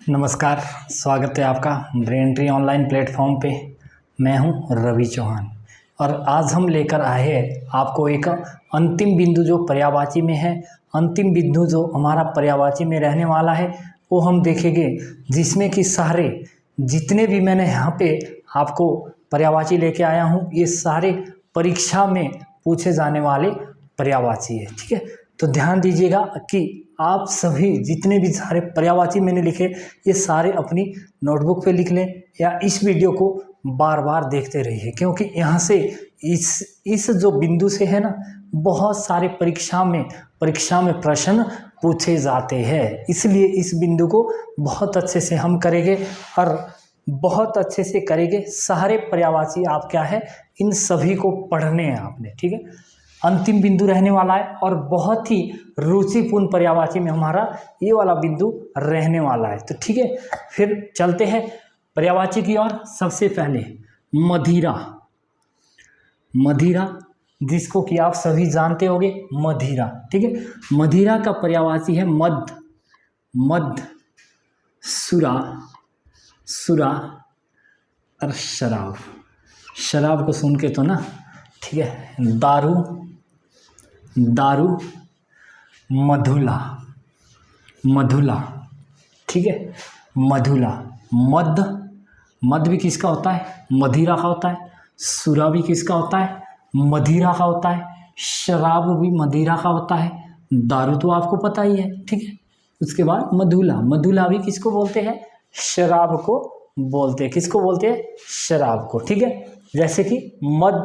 नमस्कार, स्वागत है आपका ब्रेन ट्री ऑनलाइन प्लेटफॉर्म पे। मैं हूं रवि चौहान और आज हम लेकर आए हैं आपको एक अंतिम बिंदु जो पर्यायवाची में है। अंतिम बिंदु जो हमारा पर्यायवाची में रहने वाला है वो हम देखेंगे, जिसमें कि सारे जितने भी मैंने यहाँ पे आपको पर्यायवाची लेके आया हूँ ये सारे परीक्षा में पूछे जाने वाले पर्यायवाची है। ठीक है, तो ध्यान दीजिएगा कि आप सभी जितने भी सारे पर्यायवाची मैंने लिखे ये सारे अपनी नोटबुक पे लिख लें या इस वीडियो को बार बार देखते रहिए, क्योंकि यहाँ से इस जो बिंदु से है ना बहुत सारे परीक्षा में प्रश्न पूछे जाते हैं। इसलिए इस बिंदु को बहुत अच्छे से हम करेंगे और बहुत अच्छे से करेंगे। सारे पर्यायवाची आप क्या है इन सभी को पढ़ने हैं आपने। ठीक है, अंतिम बिंदु रहने वाला है और बहुत ही रुचिपूर्ण पर्यायवाची में हमारा ये वाला बिंदु रहने वाला है। तो ठीक है, फिर चलते हैं पर्यायवाची की ओर। सबसे पहले मदिरा जिसको कि आप सभी जानते होंगे, मदिरा। ठीक है, मदिरा का पर्यायवाची है मद, सुरा और शराब को सुन के तो ना, ठीक है, दारू, मधुला। ठीक है, मधुला, मद भी किसका होता है? मदिरा का होता है। सुरा भी किसका होता है? मदिरा का होता है। शराब भी मदिरा का होता है। दारू तो आपको पता ही है। ठीक है, उसके बाद मधुला भी किसको बोलते हैं? शराब को बोलते हैं। किसको बोलते हैं? शराब को। ठीक है, जैसे कि मद,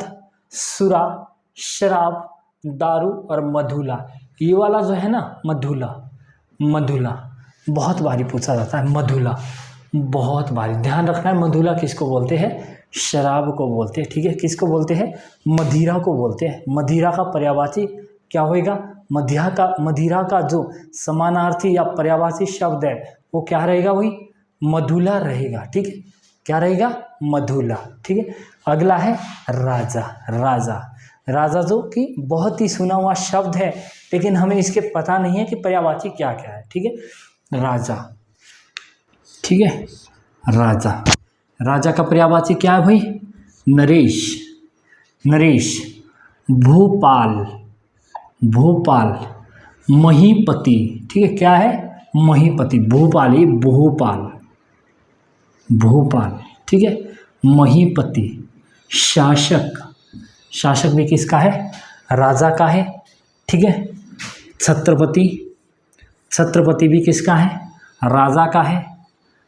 सुरा, शराब, दारू और मधुला। ये वाला जो है ना मधुला बहुत बारी पूछा जाता है। मधुला बहुत बारी ध्यान रखना है। मधुला किसको बोलते हैं? शराब को बोलते हैं। ठीक है, किसको बोलते हैं? मदिरा को बोलते हैं। मदिरा का पर्यायवाची क्या होएगा? मदिरा का जो समानार्थी या पर्यायवाची शब्द है वो क्या रहेगा? वही मधुला रहेगा। ठीक है, क्या रहेगा? मधुला। ठीक है, अगला है राजा जो कि बहुत ही सुना हुआ शब्द है, लेकिन हमें इसके पता नहीं है कि पर्यायवाची क्या क्या है। ठीक है, राजा। ठीक है, राजा का पर्यायवाची क्या है भाई? नरेश, भूपाल, महीपति। ठीक है, क्या है? महीपति। भूपाल, ये भूपाल। ठीक है, महीपति। शासक भी किसका है? राजा का है। ठीक है, छत्रपति भी किसका है? राजा का है।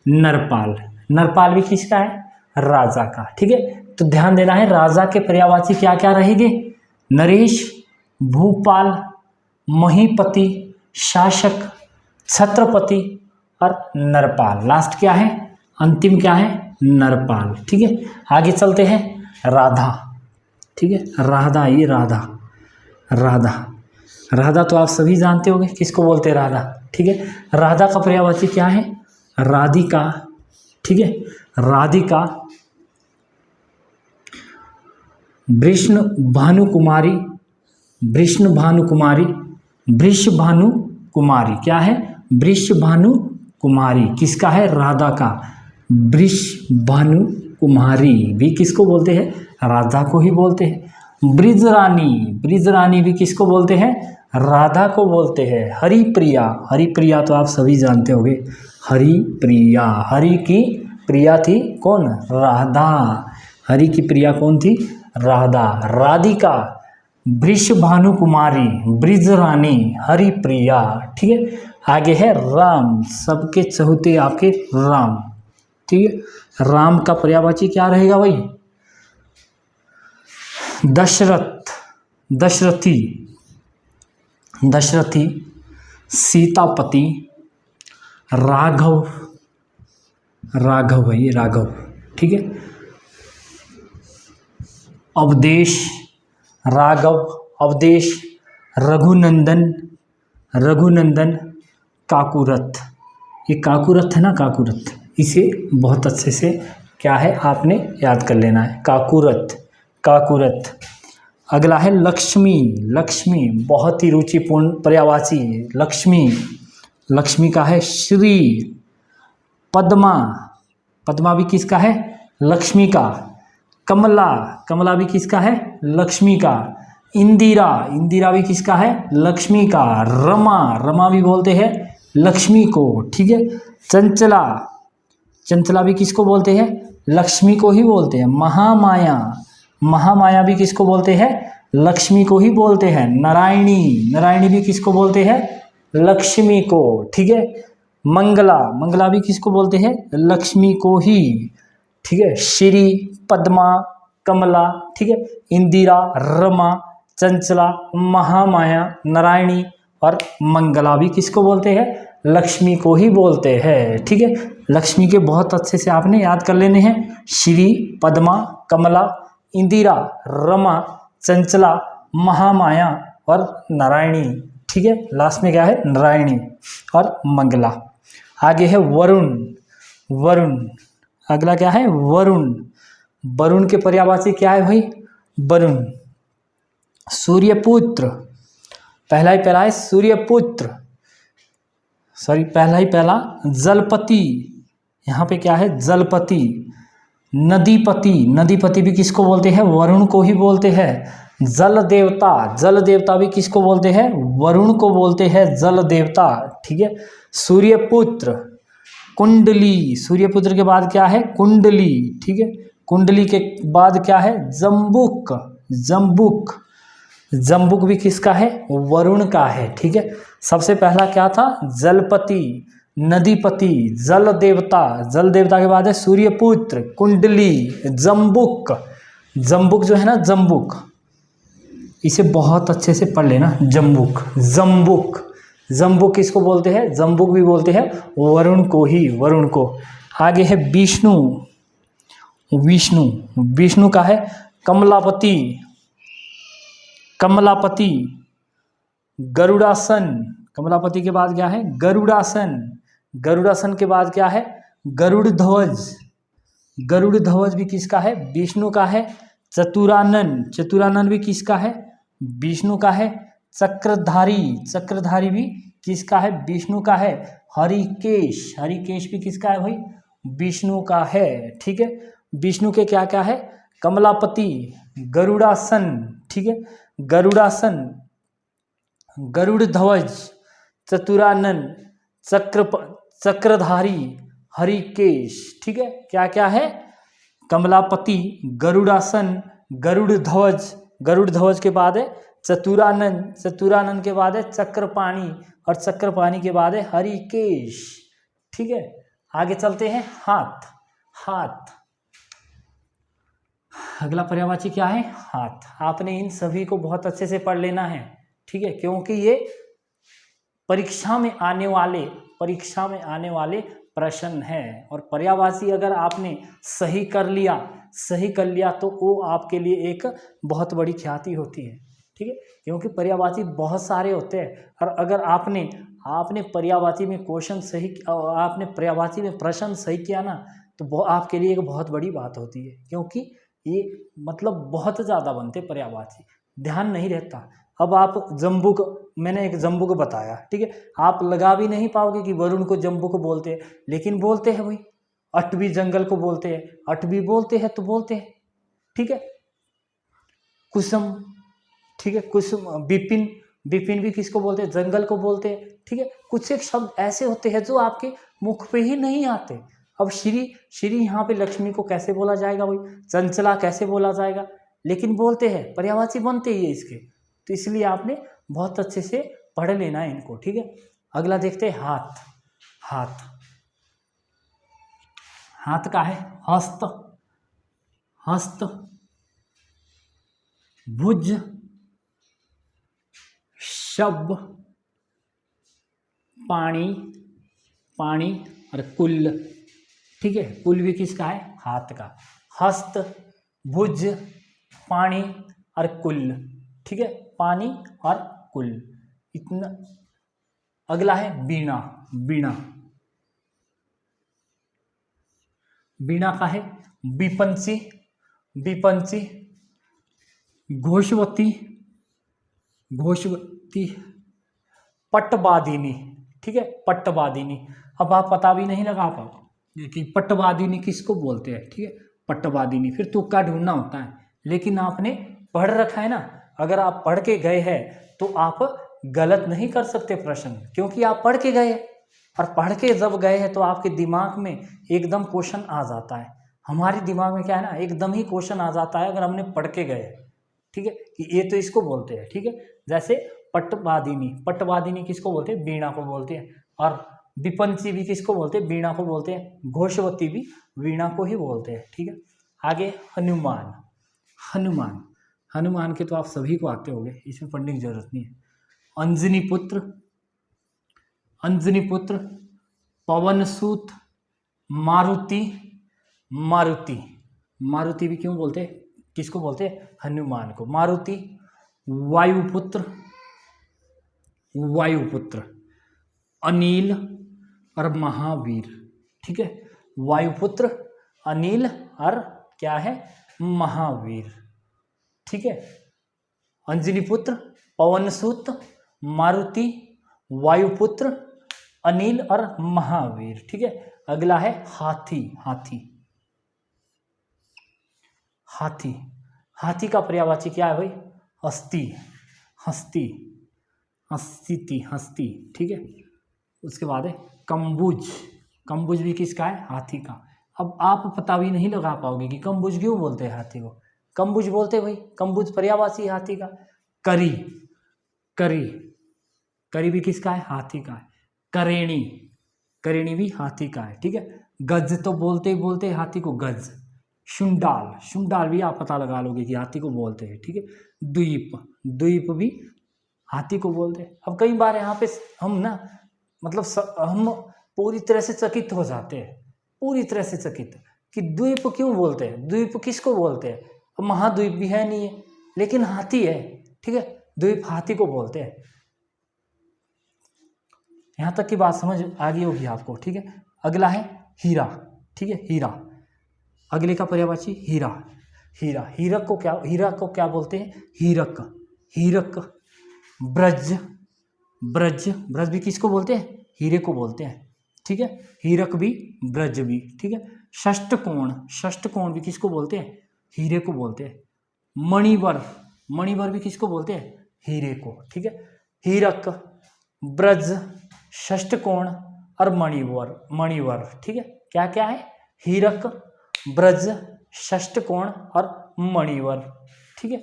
नरपाल भी किसका है? राजा का। ठीक है, तो ध्यान देना है राजा के पर्यायवाची क्या क्या रहेंगे? नरेश, भूपाल, महीपति, शासक, छत्रपति और नरपाल। लास्ट क्या है? अंतिम क्या है? नरपाल। ठीक है, आगे चलते हैं। राधा। ठीक है, राधा तो आप सभी जानते होंगे किसको बोलते हैं? राधा। ठीक है, राधा का पर्यायवाची क्या है? राधिका। ठीक है, राधिका, वृषभानुकुमारी। क्या है? वृषभानुकुमारी किसका है? राधा का। वृषभानुकुमारी भी किसको बोलते हैं? राधा को ही बोलते हैं। ब्रिजरानी भी किसको बोलते हैं? राधा को बोलते हैं। हरिप्रिया तो आप सभी जानते होंगे। हरि की प्रिया थी कौन? राधा। हरि की प्रिया कौन थी? राधा। राधिका, वृषभानुकुमारी, ब्रिजरानी, हरिप्रिया। ठीक है, आगे है राम। सबके चहुते आपके राम। ठीक है, राम का पर्यायवाची क्या रहेगा भाई? दशरथी, सीतापति, राघव है ये राघव। ठीक है, अवधेश, रघुनंदन, काकुरथ। ये काकुरथ है ना, काकुरथ, इसे बहुत अच्छे से क्या है आपने याद कर लेना है। काकुरथ। अगला है लक्ष्मी, बहुत ही रुचिपूर्ण पर्यायवाची। लक्ष्मी का है पद्मा, पद्मा भी किसका है? लक्ष्मी का। कमला, कमला भी किसका है? लक्ष्मी का। इंदिरा, इंदिरा भी किसका है? लक्ष्मी का। रमा, रमा भी बोलते हैं लक्ष्मी को, ठीक है। चंचला, चंचला भी किसको बोलते हैं? लक्ष्मी को ही बोलते हैं। महामाया, महामाया भी किसको बोलते हैं? लक्ष्मी को ही बोलते हैं। नारायणी, नारायणी भी किसको बोलते हैं? लक्ष्मी को, ठीक है। मंगला, मंगला भी किसको बोलते हैं? लक्ष्मी को ही, ठीक है। श्री, पद्मा, कमला, ठीक है। इंदिरा, रमा, चंचला, महामाया, नारायणी और मंगला भी किसको बोलते हैं? लक्ष्मी को ही बोलते हैं, ठीक है। लक्ष्मी के बहुत अच्छे से आपने याद कर लेने हैं। श्री, पद्मा, कमला, इंदिरा, रमा, चंचला, महामाया और नारायणी, ठीक है। लास्ट में क्या है? नारायणी और मंगला। आगे है वरुण, वरुण। अगला क्या है? वरुण। वरुण के पर्यायवाची क्या है भाई? वरुण। सूर्यपुत्र, पहला ही पहला है सूर्यपुत्र, सॉरी पहला ही पहला जलपति, यहाँ पे क्या है? जलपति। नदीपति, नदीपति भी किसको बोलते हैं? वरुण को ही बोलते हैं। जल देवता, जल देवता भी किसको बोलते हैं? वरुण को बोलते हैं जल देवता, ठीक है। सूर्यपुत्र। कुंडली, सूर्यपुत्र के बाद क्या है? कुंडली, ठीक है। कुंडली के बाद क्या है? जम्बुक, जम्बुक। जम्बुक भी किसका है? वरुण का है, ठीक है। सबसे पहला क्या था? जलपति, नदीपति, जल देवता, जल देवता के बाद है सूर्यपुत्र, कुंडली, जम्बुक। जम्बुक जो है ना, जम्बुक, इसे बहुत अच्छे से पढ़ लेना। जम्बुक, जम्बुक, जम्बुक किसको बोलते हैं? जम्बुक भी बोलते हैं वरुण को ही, वरुण को। आगे है विष्णु, विष्णु। विष्णु का है कमलापति, कमलापति। गरुड़ासन, कमलापति के बाद क्या है? गरुड़ासन। गरुड़ासन के बाद क्या है? गरुड़ ध्वज। गरुड़ ध्वज भी किसका है? विष्णु का है। चतुरानन, चतुरानन भी किसका है? विष्णु का है। चक्रधारी, चक्रधारी भी किसका है? विष्णु का है। हरिकेश, हरिकेश भी किसका है भाई? विष्णु का है, ठीक है। विष्णु के क्या क्या है? कमलापति, गरुड़ासन, ठीक है। गरुड़ासन, गरुड़ ध्वज, चतुरानन, चक्रधारी, हरिकेश, ठीक है। क्या क्या है? कमलापति, गरुड़ासन, गरुड़ ध्वज, गरुड़ ध्वज के बाद है चतुरानन, चतुरानन के बाद है चक्रपाणी और चक्रपाणी के बाद है हरिकेश, ठीक है। आगे चलते हैं। हाथ, हाथ। अगला पर्यायवाची क्या है? हाथ। आपने इन सभी को बहुत अच्छे से पढ़ लेना है, ठीक है, क्योंकि ये परीक्षा में आने वाले प्रश्न है। और पर्यायवाची अगर आपने सही कर लिया तो वो आपके लिए एक बहुत बड़ी ख्याति होती है, ठीक है। क्योंकि पर्यायवाची बहुत सारे होते हैं और अगर आपने पर्यायवाची में क्वेश्चन सही, आपने पर्यायवाची में प्रश्न सही किया ना, तो वो आपके लिए एक बहुत बड़ी बात होती है। क्योंकि ये मतलब बहुत ज़्यादा बनते पर्यायवाची, ध्यान नहीं रहता। अब आप जम्बुक, मैंने एक जम्बुक बताया, ठीक है, आप लगा भी नहीं पाओगे कि वरुण को जम्बुक बोलते हैं, लेकिन बोलते हैं भाई। अटवी जंगल को बोलते हैं, अटवी बोलते हैं तो बोलते हैं, ठीक है। कुसुम, ठीक है, कुसुम। विपिन, विपिन भी किसको बोलते हैं? जंगल को बोलते हैं, ठीक है। कुछ एक शब्द ऐसे होते हैं जो आपके मुख पे ही नहीं आते। अब श्री, श्री यहाँ पे लक्ष्मी को कैसे बोला जाएगा भाई? चंचला कैसे बोला जाएगा? लेकिन बोलते हैं, पर्यायवाची बनते ही है इसके। तो इसलिए आपने बहुत अच्छे से पढ़ लेना है इनको, ठीक है। अगला देखते हैं हाथ। हाथ, हाथ का है हस्त, हस्त, भुज, शब, पाणी, पाणी और कुल, ठीक है। कुल भी किसका है? हाथ का। हस्त, भुज, पाणी और कुल, ठीक है। पानी और कुल, इतना। अगला है वीणा, वीणा। वीणा का है विपंची, विपंची, घोषवती, घोषवती, पट्टवादिनी, ठीक है, पट्टवादिनी। अब आप पता भी नहीं लगा पाओ, कि पट्टवादिनी किसको बोलते हैं, ठीक है, पट्टवादिनी। फिर तुक्का ढूंढना होता है, लेकिन आपने पढ़ रखा है ना, अगर आप पढ़ के गए हैं तो आप गलत नहीं कर सकते प्रश्न, क्योंकि आप पढ़ के गए, और पढ़ के जब गए हैं तो आपके दिमाग में एकदम क्वेश्चन आ जाता है। हमारे दिमाग में क्या है ना, एकदम ही क्वेश्चन आ जाता है अगर हमने पढ़ के गए, ठीक है, कि ये तो इसको बोलते हैं, ठीक है। जैसे पट्टवादिनी, पट्टवादिनी किसको बोलते हैं, वीणा को बोलते हैं। और विपंची भी किसको बोलते हैं, वीणा को बोलते हैं। घोषवती भी वीणा को ही बोलते हैं, ठीक है। आगे हनुमान, हनुमान, हनुमान के तो आप सभी को आते होंगे, इसमें पढ़ने की जरूरत नहीं है। अंजनी पुत्र, अंजनी पुत्र, पवनसूत, मारुति, मारुति, मारुति भी क्यों बोलते हैं, किसको बोलते हैं, हनुमान को। मारुति, वायुपुत्र, वायुपुत्र, अनिल और महावीर, ठीक है। वायुपुत्र, अनिल और क्या है, महावीर, ठीक है। अंजनी पुत्र, पवनसूत, मारुति, वायुपुत्र, अनिल और महावीर, ठीक है। अगला है हाथी, हाथी, हाथी, हाथी का पर्यायवाची क्या है भाई, हस्ती, हस्ती, हस्ती, हस्ती, ठीक है। उसके बाद है कम्बुज, कम्बुज भी किसका है, हाथी का। अब आप पता भी नहीं लगा पाओगे कि कम्बुज क्यों बोलते हैं हाथी को, कम्बुज बोलते भाई, कम्बुज पर्यायवाची हाथी का। करी, करी, करी भी किसका है, हाथी का है। करेणी, करेणी भी हाथी का है, ठीक है। गज तो बोलते ही बोलते हैं हाथी को, गज। शुंडाल, शुंडाल भी आप पता लगा लोगे कि हाथी को बोलते हैं, ठीक है। द्वीप, द्वीप भी हाथी को बोलते हैं। अब कई बार यहाँ पे हम ना, मतलब हम पूरी तरह से चकित हो जाते हैं, पूरी तरह से चकित कि द्वीप क्यों बोलते हैं, द्वीप किसको बोलते हैं। अब महाद्वीप भी है नहीं है, लेकिन हाथी है, ठीक है, द्वीप हाथी को बोलते हैं। यहाँ तक की बात समझ आ गई होगी आपको, ठीक है। अगला है हीरा, ठीक है, हीरा, अगले का पर्यायवाची हीरा, हीरा, हीरक को क्या, हीरा को क्या बोलते हैं, हीरक, हीरक। ब्रज, ब्रज, ब्रज भी किसको बोलते हैं, हीरे को बोलते हैं, ठीक है। हीरक भी, ब्रज भी, ठीक है। षष्टकोण, षष्टकोण भी किसको बोलते हैं, हीरे को बोलते हैं। मणिवर, मणिवर भी किसको बोलते हैं, हीरे को, ठीक है। हीरक, ब्रज, षष्टकोण और मणिवर, मणिवर, ठीक है। क्या क्या है, हीरक, ब्रज, षष्टकोण और मणिवर, ठीक है।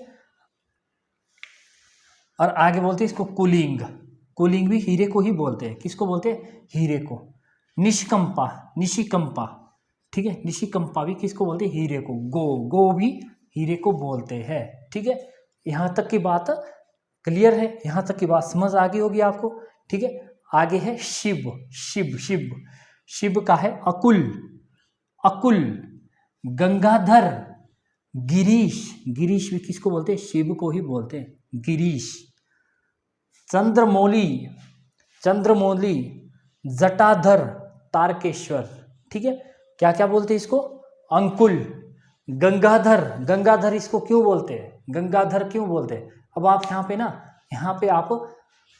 और आगे बोलते हैं इसको कुलिंग, कुलिंग भी हीरे को ही बोलते हैं, किसको बोलते हैं, हीरे को। निष्कंपा, निशिकंपा, ठीक है, निशिकंपा भी किसको बोलते हैं, हीरे को। गो, गो भी हीरे को बोलते हैं, ठीक है। यहाँ तक की बात क्लियर है, यहाँ तक की बात समझ आ गई होगी आपको, ठीक है। आगे है शिव, शिव, शिव, शिव का है अकुल, अकुल। गंगाधर, गिरीश, गिरीश भी किसको बोलते हैं, शिव को ही बोलते हैं, गिरीश। चंद्रमौली, चंद्रमौली, जटाधर, तारकेश्वर, ठीक है। क्या क्या बोलते हैं इसको, अंकुल। गंगाधर, गंगाधर इसको क्यों बोलते हैं, गंगाधर क्यों बोलते हैं। अब आप यहाँ पे ना, यहाँ पे आप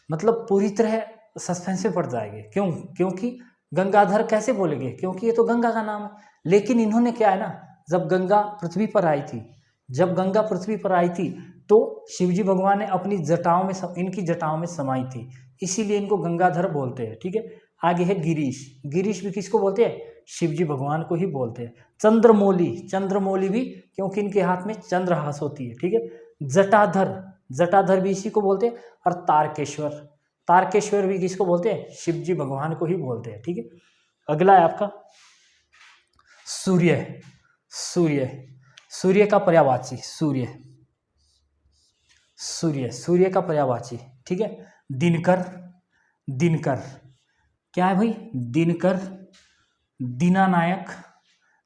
मतलब पूरी तरह सस्पेंस में पड़ जाएंगे, क्यों, क्योंकि गंगाधर कैसे बोलेंगे, क्योंकि ये तो गंगा का नाम है। लेकिन इन्होंने क्या है ना, जब गंगा पृथ्वी पर आई थी, जब गंगा पृथ्वी पर आई थी तो शिवजी भगवान ने अपनी जटाओं में, इनकी जटाओं में समाई थी, इसीलिए इनको गंगाधर बोलते हैं, ठीक है। आगे है गिरीश, गिरीश भी किसको बोलते हैं, शिवजी भगवान को ही बोलते हैं। चंद्रमौली, चंद्रमौली भी क्योंकि इनके हाथ में चंद्रहास होती है, ठीक है। जटाधर, जटाधर भी इसी को बोलते हैं। और तारकेश्वर, तारकेश्वर भी किसको बोलते हैं, शिवजी भगवान को ही बोलते हैं, ठीक है। अगला है आपका सूर्य, सूर्य, सूर्य का पर्यायवाची, सूर्य, सूर्य, सूर्य का पर्यायवाची, ठीक है। दिनकर, दिनकर, क्या है भाई, दिनकर। दीनानायक,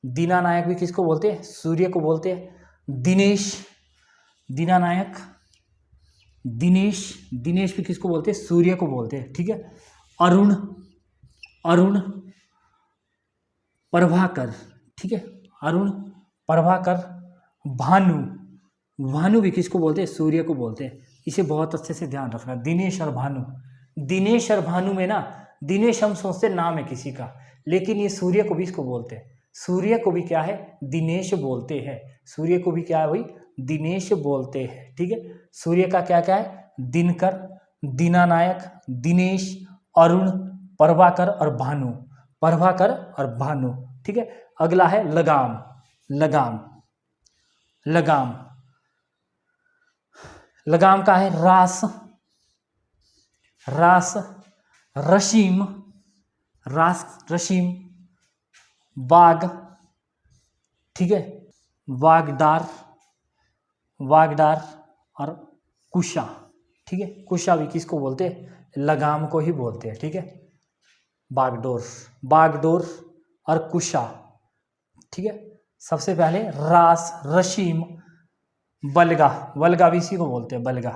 दीनानायक भी किसको बोलते हैं, सूर्य को बोलते हैं। दिनेश, दीनानायक, दिनेश, दिनेश भी किसको बोलते हैं, सूर्य को बोलते हैं, ठीक है। अरुण, अरुण, प्रभाकर, ठीक है, अरुण, प्रभाकर। भानु, भानु भी किसको बोलते हैं, सूर्य को बोलते हैं। इसे बहुत अच्छे से ध्यान रखना, दिनेश और भानु। दिनेश और भानु में ना, दिनेश हम सोचते नाम है किसी का, लेकिन ये सूर्य को भी इसको बोलते हैं, सूर्य को भी क्या है, दिनेश बोलते हैं। सूर्य को भी क्या है भाई, दिनेश बोलते हैं। ठीक है, सूर्य का क्या क्या है, दिनकर, दीनानायक, दिनेश, अरुण, प्रभाकर और भानु, प्रभाकर और भानु। ठीक है, अगला है लगाम, लगाम, लगाम, लगाम का है रास, रास, रशीम, रास, रशीम, बाग, ठीक है, वागडार, वागडार और कुशा। ठीक है, कुशा भी किसको बोलते हैं, लगाम को ही बोलते हैं। ठीक है, बागडोर, बागडोर और कुशा। ठीक है, सबसे पहले रास, रशीम, बलगा, बलगा भी इसी को बोलते हैं, बलगा।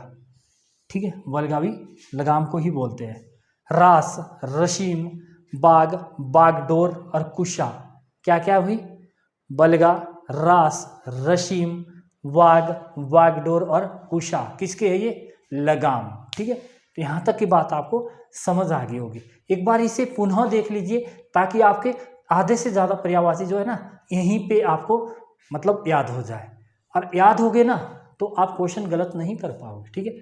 ठीक है, बलगा भी लगाम को ही बोलते हैं। रास, रशीम, बाग, बागडोर और कुशा, क्या क्या हुई, बलगा, रास, रशीम, वाग, वागडोर और कुशा, किसके है ये, लगाम। ठीक है, तो यहाँ तक की बात आपको समझ आ गई होगी। एक बार इसे पुनः देख लीजिए ताकि आपके आधे से ज़्यादा पर्यायवाची जो है ना यहीं पे आपको मतलब याद हो जाए, और याद हो गए ना तो आप क्वेश्चन गलत नहीं कर पाओगे। ठीक है,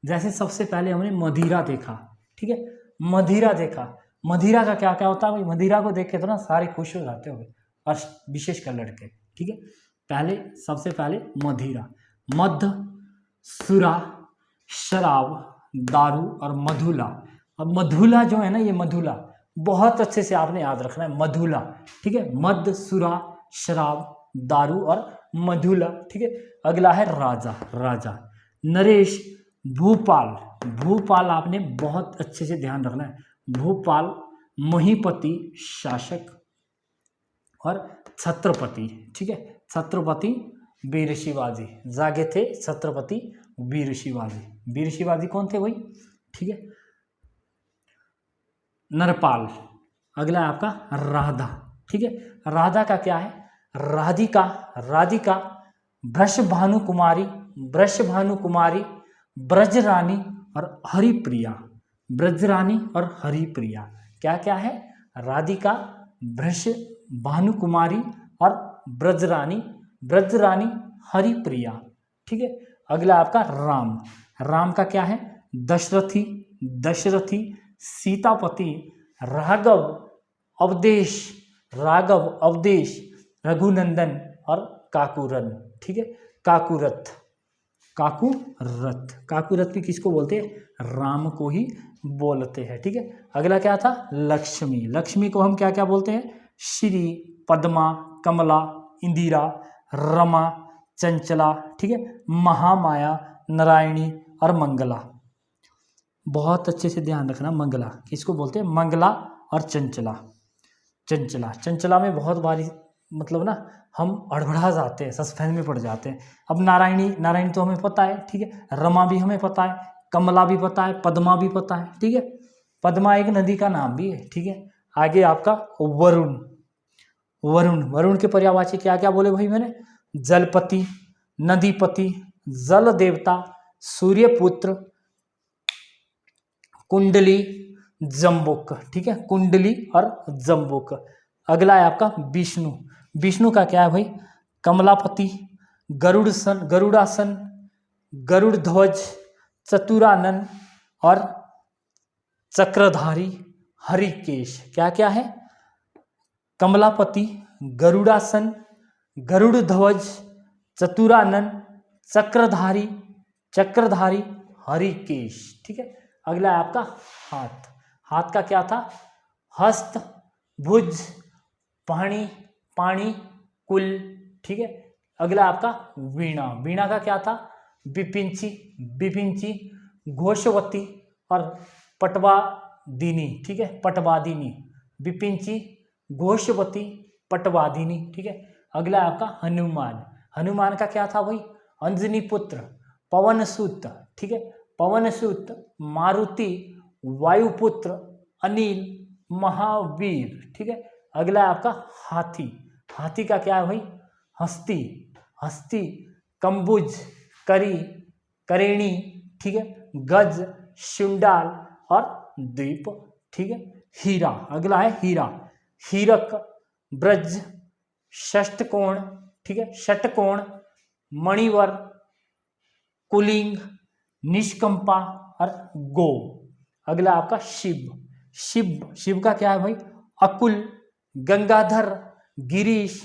जैसे सबसे पहले हमने मदिरा देखा। ठीक है, मदिरा देखा, मदिरा का क्या क्या होता है भाई, मदिरा को देख के तो ना सारे खुश हो जाते होंगे, और विशेषकर लड़के। ठीक है, पहले सबसे पहले मदिरा, मध्य, सुरा, शराब, दारू और मधुला। अब मधुला जो है ना, ये मधुला बहुत अच्छे से आपने याद रखना है, मधुला। ठीक है, मध्य, सुरा, शराब, दारू और मधुला। ठीक है, अगला है राजा, राजा, नरेश, भूपाल, भूपाल आपने बहुत अच्छे से ध्यान रखना है, भूपाल, महीपति, शासक और छत्रपति। ठीक है, छत्रपति वीर शिवाजी, जागे थे छत्रपति वीर शिवाजी। वीर शिवाजी कौन थे भाई, ठीक है, नरपाल। अगला है आपका राधा। ठीक है, राधा का क्या है, राधिका, राधिका, वृषभानु कुमारी, वृषभानु कुमारी, ब्रजरानी और हरिप्रिया, ब्रजरानी और हरिप्रिया। क्या क्या है, राधिका, वृषभानु कुमारी और ब्रजरानी, ब्रजरानी, हरिप्रिया। ठीक है, अगला आपका राम, राम का क्या है, दशरथी, दशरथी, सीतापति, राघव, अवधेश, राघव, अवधेश, रघुनंदन और काकुरन। ठीक है, काकुरथ, काकुरथ, काकुरथ भी किसको बोलते हैं, राम को ही बोलते हैं। ठीक है, अगला क्या था, लक्ष्मी, लक्ष्मी को हम क्या क्या बोलते हैं, श्री, पद्मा, कमला, इंदिरा, रमा, चंचला। ठीक है, महामाया, नारायणी और मंगला। बहुत अच्छे से ध्यान रखना, मंगला किसको बोलते हैं, मंगला और चंचला। चंचला, चंचला में बहुत बारी मतलब ना हम अड़बड़ा जाते हैं, सस्पेंस में पड़ जाते हैं। अब नारायणी, नारायणी तो हमें पता है। ठीक है, रमा भी हमें पता है, कमला भी पता है, पद्मा भी पता है। ठीक है, पद्मा एक नदी का नाम भी है। ठीक है, आगे आपका वरुण, वरुण, वरुण के पर्यायवाची क्या क्या बोले भाई मैंने, जलपति, नदीपति, जल देवता, सूर्यपुत्र, कुंडली, जम्बुक। ठीक है, कुंडली और जम्बुक। अगला है आपका विष्णु, विष्णु का क्या है भाई, कमलापति, गरुड़सन, गरुड़ासन, गरुड़ ध्वज, चतुरानन और चक्रधारी, हरिकेश। क्या क्या है, कमलापति, गरुड़ासन, गरुड़ ध्वज, चतुरानन, चक्रधारी, चक्रधारी, हरिकेश। ठीक है, अगला है आपका हाथ, हाथ का क्या था, हस्त, भुज, पाणी, पाणी, कुल। ठीक है, अगला आपका वीणा, वीणा का क्या था, विपिंची, विपिंची, घोषवती और पटवादिनी। ठीक है, पटवादिनी, विपिंची, घोषवती, पटवादिनी। ठीक है, अगला आपका हनुमान, हनुमान का क्या था भाई, अंजनी पुत्र, पवनसुत। ठीक है, पवनसुत, मारुति, वायुपुत्र, अनिल, महावीर। ठीक है, अगला है आपका हाथी, हाथी का क्या है भाई, हस्ती, हस्ती, कंबुज, करी, करेणी। ठीक है, गज, शुंडाल और द्वीप। ठीक है, हीरा, अगला है हीरा, हीरक, ब्रज, षष्ठकोण, ठीक है, षटकोण, मणिवर, कुलिंग, निष्कंपा और गो। अगला आपका शिव। शिव, शिव का क्या है भाई? अकुल, गंगाधर, गिरीश,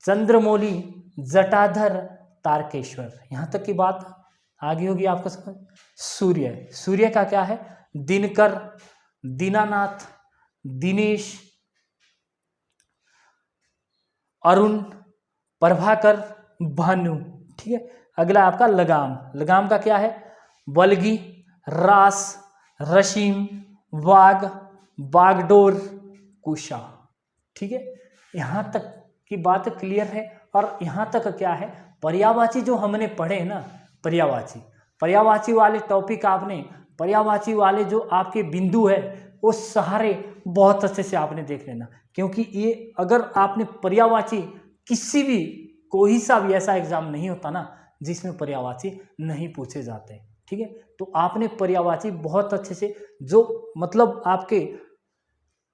चंद्रमौली, जटाधर, तारकेश्वर। यहां तक की बात आगे होगी आपको समझ। सूर्य, सूर्य का क्या है? दिनकर, दीनानाथ, दिनेश, अरुण, प्रभाकर, भानु, ठीक है। अगला आपका लगाम। लगाम का क्या है? बलगी, रास, रशीम, वाग, बागडोर, कुशा, ठीक है। यहां तक की बात क्लियर है। और यहां तक क्या है, पर्यायवाची जो हमने पढ़े ना, पर्यायवाची, पर्यायवाची वाले टॉपिक आपने, पर्यायवाची वाले जो आपके बिंदु है वो सारे बहुत अच्छे से आपने देख लेना। क्योंकि ये अगर आपने पर्यायवाची किसी भी, कोई सा भी ऐसा एग्जाम नहीं होता ना जिसमें पर्यायवाची नहीं पूछे जाते, ठीक है। तो आपने पर्यायवाची बहुत अच्छे से, जो मतलब आपके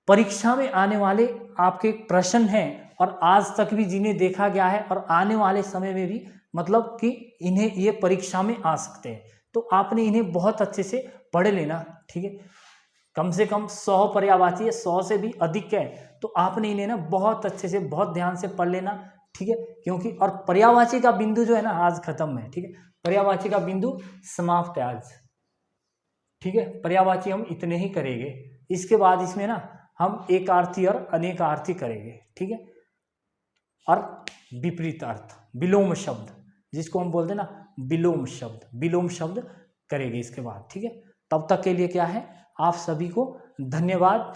परीक्षा में आने वाले आपके प्रश्न हैं और आज तक भी जिन्हें देखा गया है और आने वाले समय में भी मतलब कि इन्हें ये परीक्षा में आ सकते हैं, तो आपने इन्हें बहुत अच्छे से पढ़ लेना, ठीक है। कम से कम 100 पर्यायवाची है, 100 से भी अधिक है, तो आपने इन्हें ना बहुत अच्छे से, बहुत ध्यान से पढ़ लेना, ठीक है। क्योंकि और पर्यायवाची का बिंदु जो है ना आज खत्म है, ठीक है। पर्यायवाची का बिंदु समाप्त है आज, ठीक है। पर्यायवाची हम इतने ही करेंगे। इसके बाद इसमें ना हम एकार्थी और अनेकार्थी करेंगे, ठीक है। और विपरीत अर्थ, विलोम शब्द, जिसको हम बोलते हैं ना विलोम शब्द, विलोम शब्द करेंगे इसके बाद, ठीक है। तब तक के लिए क्या है, आप सभी को धन्यवाद।